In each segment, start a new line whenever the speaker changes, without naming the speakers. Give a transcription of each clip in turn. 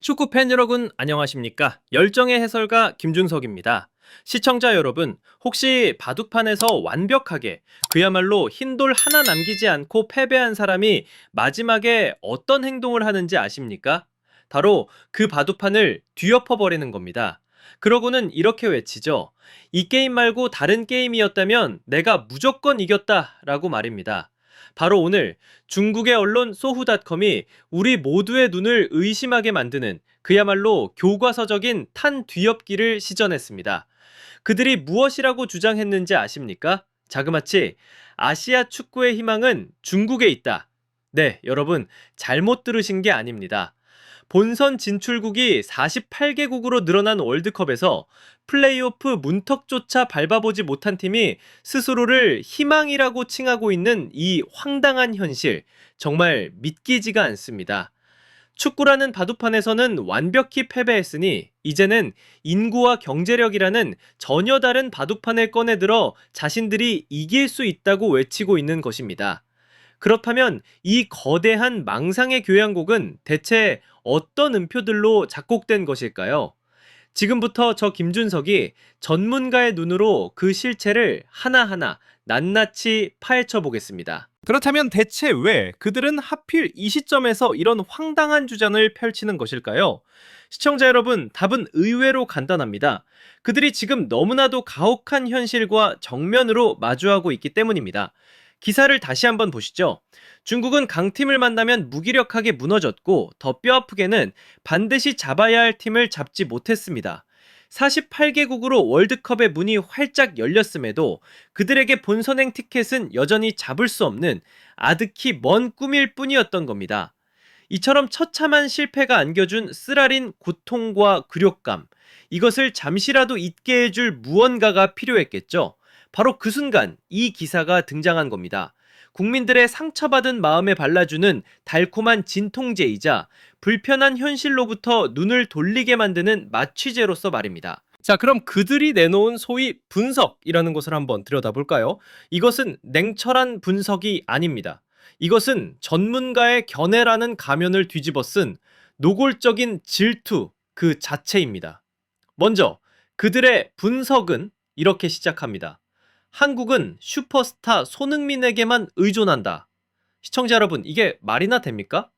축구 팬 여러분 안녕하십니까? 열정의 해설가 김준석입니다. 시청자 여러분, 혹시 바둑판에서 완벽하게 그야말로 흰돌 하나 남기지 않고 패배한 사람이 마지막에 어떤 행동을 하는지 아십니까? 바로 그 바둑판을 뒤엎어 버리는 겁니다. 그러고는 이렇게 외치죠. 이 게임 말고 다른 게임이었다면 내가 무조건 이겼다라고 말입니다. 바로 오늘 중국의 언론 소후닷컴이 우리 모두의 눈을 의심하게 만드는 그야말로 교과서적인 탄 뒤엎기를 시전했습니다. 그들이 무엇이라고 주장했는지 아십니까? 자그마치 아시아 축구의 희망은 중국에 있다. 네, 여러분 잘못 들으신 게 아닙니다. 본선 진출국이 48개국으로 늘어난 월드컵에서 플레이오프 문턱조차 밟아보지 못한 팀이 스스로를 희망이라고 칭하고 있는 이 황당한 현실, 정말 믿기지가 않습니다. 축구라는 바둑판에서는 완벽히 패배했으니 이제는 인구와 경제력이라는 전혀 다른 바둑판을 꺼내들어 자신들이 이길 수 있다고 외치고 있는 것입니다. 그렇다면 이 거대한 망상의 교향곡은 대체 어떤 음표들로 작곡된 것일까요? 지금부터 저 김준석이 전문가의 눈으로 그 실체를 하나하나 낱낱이 파헤쳐 보겠습니다. 그렇다면 대체 왜 그들은 하필 이 시점에서 이런 황당한 주장을 펼치는 것일까요? 시청자 여러분, 답은 의외로 간단합니다. 그들이 지금 너무나도 가혹한 현실과 정면으로 마주하고 있기 때문입니다. 기사를 다시 한번 보시죠. 중국은 강팀을 만나면 무기력하게 무너졌고 더 뼈아프게는 반드시 잡아야 할 팀을 잡지 못했습니다. 48개국으로 월드컵의 문이 활짝 열렸음에도 그들에게 본선행 티켓은 여전히 잡을 수 없는 아득히 먼 꿈일 뿐이었던 겁니다. 이처럼 처참한 실패가 안겨준 쓰라린 고통과 굴욕감, 이것을 잠시라도 잊게 해줄 무언가가 필요했겠죠. 바로 그 순간 이 기사가 등장한 겁니다. 국민들의 상처받은 마음에 발라주는 달콤한 진통제이자 불편한 현실로부터 눈을 돌리게 만드는 마취제로서 말입니다. 자, 그럼 그들이 내놓은 소위 분석이라는 것을 한번 들여다볼까요? 이것은 냉철한 분석이 아닙니다. 이것은 전문가의 견해라는 가면을 뒤집어 쓴 노골적인 질투 그 자체입니다. 먼저 그들의 분석은 이렇게 시작합니다. 한국은 슈퍼스타 손흥민에게만 의존한다. 시청자 여러분, 이게 말이나 됩니까?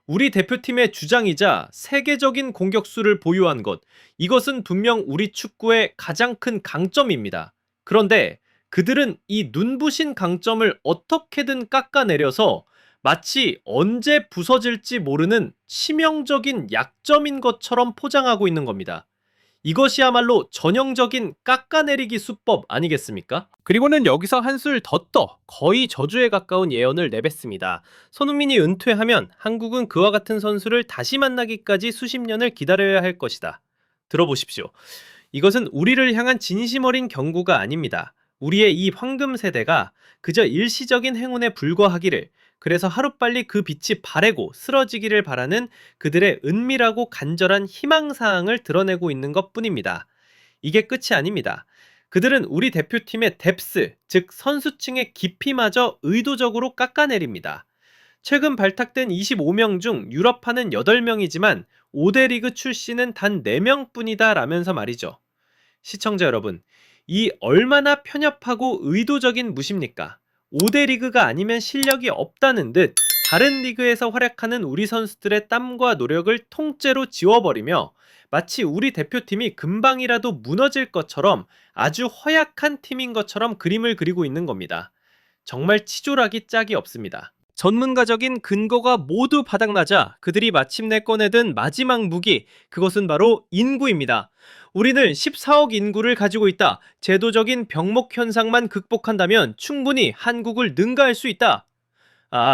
우리 대표팀의 주장이자 세계적인 공격수를 보유한 것, 이것은 분명 우리 축구의 가장 큰 강점입니다. 그런데 그들은 이 눈부신 강점을 어떻게든 깎아내려서 마치 언제 부서질지 모르는 치명적인 약점인 것처럼 포장하고 있는 겁니다. 이것이야말로 전형적인 깎아내리기 수법 아니겠습니까? 그리고는 여기서 한술 더 떠 거의 저주에 가까운 예언을 내뱉습니다. 손흥민이 은퇴하면 한국은 그와 같은 선수를 다시 만나기까지 수십 년을 기다려야 할 것이다. 들어보십시오. 이것은 우리를 향한 진심 어린 경고가 아닙니다. 우리의 이 황금 세대가 그저 일시적인 행운에 불과하기를, 그래서 하루빨리 그 빛이 바래고 쓰러지기를 바라는 그들의 은밀하고 간절한 희망사항을 드러내고 있는 것 뿐입니다. 이게 끝이 아닙니다. 그들은 우리 대표팀의 뎁스, 즉 선수층의 깊이마저 의도적으로 깎아내립니다. 최근 발탁된 25명 중 유럽파는 8명이지만 5대 리그 출신은 단 4명 뿐이다 라면서 말이죠. 시청자 여러분, 이 얼마나 편협하고 의도적인 무십니까? 5대 리그가 아니면 실력이 없다는 듯 다른 리그에서 활약하는 우리 선수들의 땀과 노력을 통째로 지워버리며 마치 우리 대표팀이 금방이라도 무너질 것처럼 아주 허약한 팀인 것처럼 그림을 그리고 있는 겁니다. 정말 치졸하기 짝이 없습니다. 전문가적인 근거가 모두 바닥나자 그들이 마침내 꺼내든 마지막 무기, 그것은 바로 인구입니다. 우리는 14억 인구를 가지고 있다. 제도적인 병목 현상만 극복한다면 충분히 한국을 능가할 수 있다.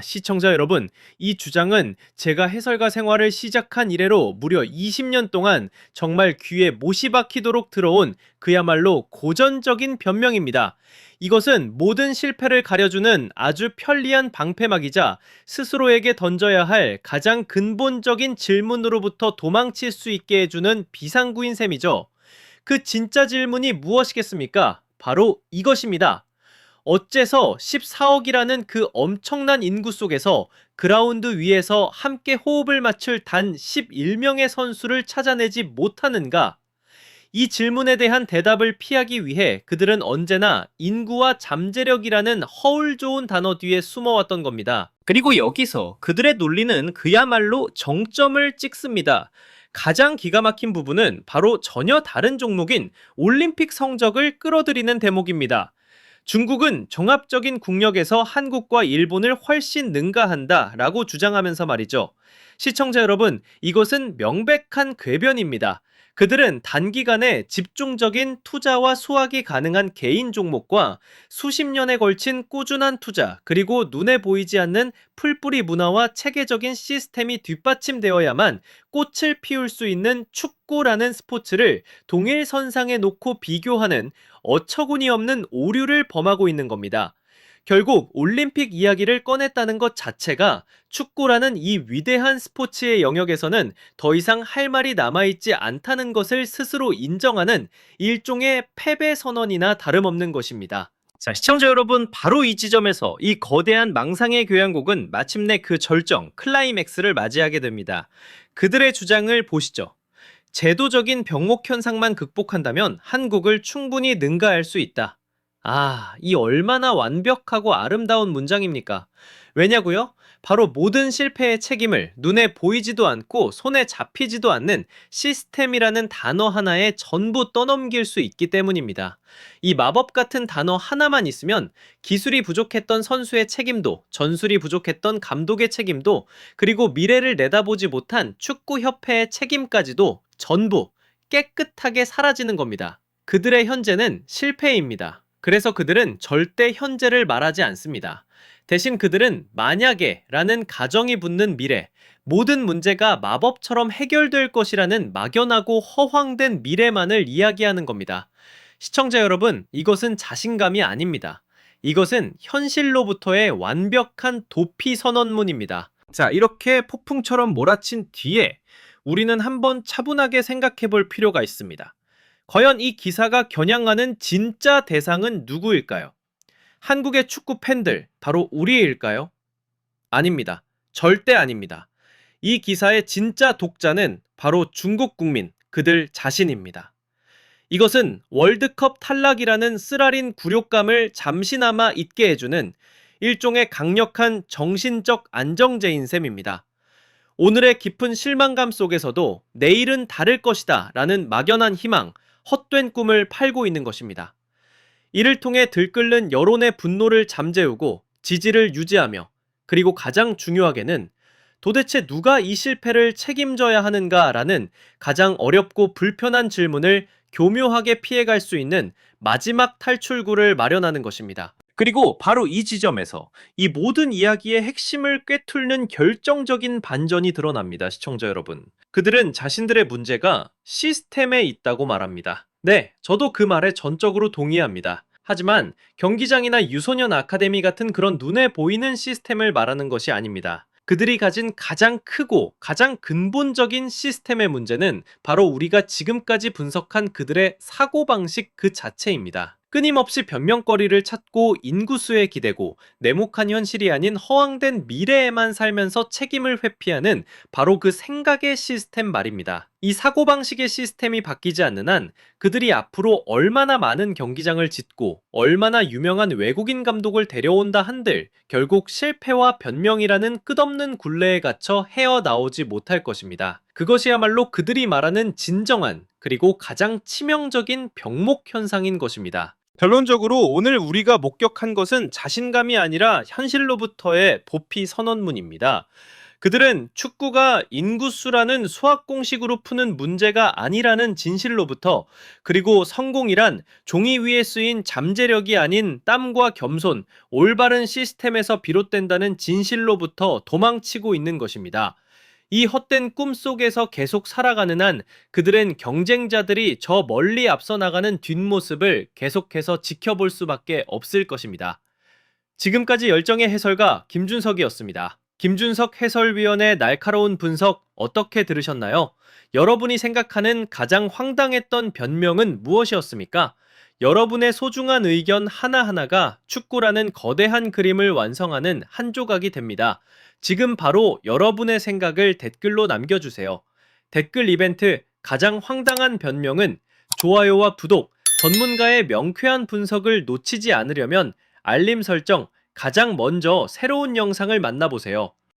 시청자 여러분, 이 주장은 제가 해설가 생활을 시작한 이래로 무려 20년 동안 정말 귀에 못이 박히도록 들어온 그야말로 고전적인 변명입니다. 이것은 모든 실패를 가려주는 아주 편리한 방패막이자 스스로에게 던져야 할 가장 근본적인 질문으로부터 도망칠 수 있게 해주는 비상구인 셈이죠. 그 진짜 질문이 무엇이겠습니까? 바로 이것입니다. 어째서 14억이라는 그 엄청난 인구 속에서 그라운드 위에서 함께 호흡을 맞출 단 11명의 선수를 찾아내지 못하는가? 이 질문에 대한 대답을 피하기 위해 그들은 언제나 인구와 잠재력이라는 허울 좋은 단어 뒤에 숨어왔던 겁니다. 그리고 여기서 그들의 논리는 그야말로 정점을 찍습니다. 가장 기가 막힌 부분은 바로 전혀 다른 종목인 올림픽 성적을 끌어들이는 대목입니다. 중국은 종합적인 국력에서 한국과 일본을 훨씬 능가한다 라고 주장하면서 말이죠. 시청자 여러분, 이것은 명백한 궤변입니다. 그들은 단기간에 집중적인 투자와 수확이 가능한 개인 종목과 수십 년에 걸친 꾸준한 투자, 그리고 눈에 보이지 않는 풀뿌리 문화와 체계적인 시스템이 뒷받침되어야만 꽃을 피울 수 있는 축구라는 스포츠를 동일선상에 놓고 비교하는 어처구니 없는 오류를 범하고 있는 겁니다. 결국 올림픽 이야기를 꺼냈다는 것 자체가 축구라는 이 위대한 스포츠의 영역에서는 더 이상 할 말이 남아있지 않다는 것을 스스로 인정하는 일종의 패배 선언이나 다름없는 것입니다. 자, 시청자 여러분, 바로 이 지점에서 이 거대한 망상의 교향곡은 마침내 그 절정, 클라이맥스를 맞이하게 됩니다. 그들의 주장을 보시죠. 제도적인 병목 현상만 극복한다면 한국을 충분히 능가할 수 있다. 아, 이 얼마나 완벽하고 아름다운 문장입니까? 왜냐고요? 바로 모든 실패의 책임을 눈에 보이지도 않고 손에 잡히지도 않는 시스템이라는 단어 하나에 전부 떠넘길 수 있기 때문입니다. 이 마법 같은 단어 하나만 있으면 기술이 부족했던 선수의 책임도, 전술이 부족했던 감독의 책임도, 그리고 미래를 내다보지 못한 축구협회의 책임까지도 전부 깨끗하게 사라지는 겁니다. 그들의 현재는 실패입니다. 그래서 그들은 절대 현재를 말하지 않습니다. 대신 그들은 만약에 라는 가정이 붙는 미래, 모든 문제가 마법처럼 해결될 것이라는 막연하고 허황된 미래만을 이야기하는 겁니다. 시청자 여러분, 이것은 자신감이 아닙니다. 이것은 현실로부터의 완벽한 도피 선언문입니다. 자, 이렇게 폭풍처럼 몰아친 뒤에 우리는 한번 차분하게 생각해 볼 필요가 있습니다. 과연 이 기사가 겨냥하는 진짜 대상은 누구일까요? 한국의 축구 팬들, 바로 우리일까요? 아닙니다. 절대 아닙니다. 이 기사의 진짜 독자는 바로 중국 국민, 그들 자신입니다. 이것은 월드컵 탈락이라는 쓰라린 굴욕감을 잠시나마 잊게 해주는 일종의 강력한 정신적 안정제인 셈입니다. 오늘의 깊은 실망감 속에서도 내일은 다를 것이다 라는 막연한 희망, 헛된 꿈을 팔고 있는 것입니다. 이를 통해 들끓는 여론의 분노를 잠재우고 지지를 유지하며, 그리고 가장 중요하게는 도대체 누가 이 실패를 책임져야 하는가라는 가장 어렵고 불편한 질문을 교묘하게 피해갈 수 있는 마지막 탈출구를 마련하는 것입니다. 그리고 바로 이 지점에서 이 모든 이야기의 핵심을 꿰뚫는 결정적인 반전이 드러납니다. 시청자 여러분. 그들은 자신들의 문제가 시스템에 있다고 말합니다. 네, 저도 그 말에 전적으로 동의합니다. 하지만 경기장이나 유소년 아카데미 같은 그런 눈에 보이는 시스템을 말하는 것이 아닙니다. 그들이 가진 가장 크고 가장 근본적인 시스템의 문제는 바로 우리가 지금까지 분석한 그들의 사고방식 그 자체입니다. 끊임없이 변명거리를 찾고 인구수에 기대고 냉혹한 현실이 아닌 허황된 미래에만 살면서 책임을 회피하는 바로 그 생각의 시스템 말입니다. 이 사고방식의 시스템이 바뀌지 않는 한 그들이 앞으로 얼마나 많은 경기장을 짓고 얼마나 유명한 외국인 감독을 데려온다 한들 결국 실패와 변명이라는 끝없는 굴레에 갇혀 헤어나오지 못할 것입니다. 그것이야말로 그들이 말하는 진정한 그리고 가장 치명적인 병목 현상인 것입니다. 결론적으로 오늘 우리가 목격한 것은 자신감이 아니라 현실로부터의 도피 선언문입니다. 그들은 축구가 인구수라는 수학 공식으로 푸는 문제가 아니라는 진실로부터, 그리고 성공이란 종이 위에 쓰인 잠재력이 아닌 땀과 겸손, 올바른 시스템에서 비롯된다는 진실로부터 도망치고 있는 것입니다. 이 헛된 꿈 속에서 계속 살아가는 한 그들은 경쟁자들이 저 멀리 앞서 나가는 뒷모습을 계속해서 지켜볼 수밖에 없을 것입니다. 지금까지 열정의 해설가 김준석이었습니다. 김준석 해설위원의 날카로운 분석 어떻게 들으셨나요? 여러분이 생각하는 가장 황당했던 변명은 무엇이었습니까? 여러분의 소중한 의견 하나하나가 축구라는 거대한 그림을 완성하는 한 조각이 됩니다. 지금 바로 여러분의 생각을 댓글로 남겨주세요. 댓글 이벤트 가장 황당한 변명은 좋아요와 구독, 전문가의 명쾌한 분석을 놓치지 않으려면 알림 설정, 가장 먼저 새로운 영상을 만나보세요.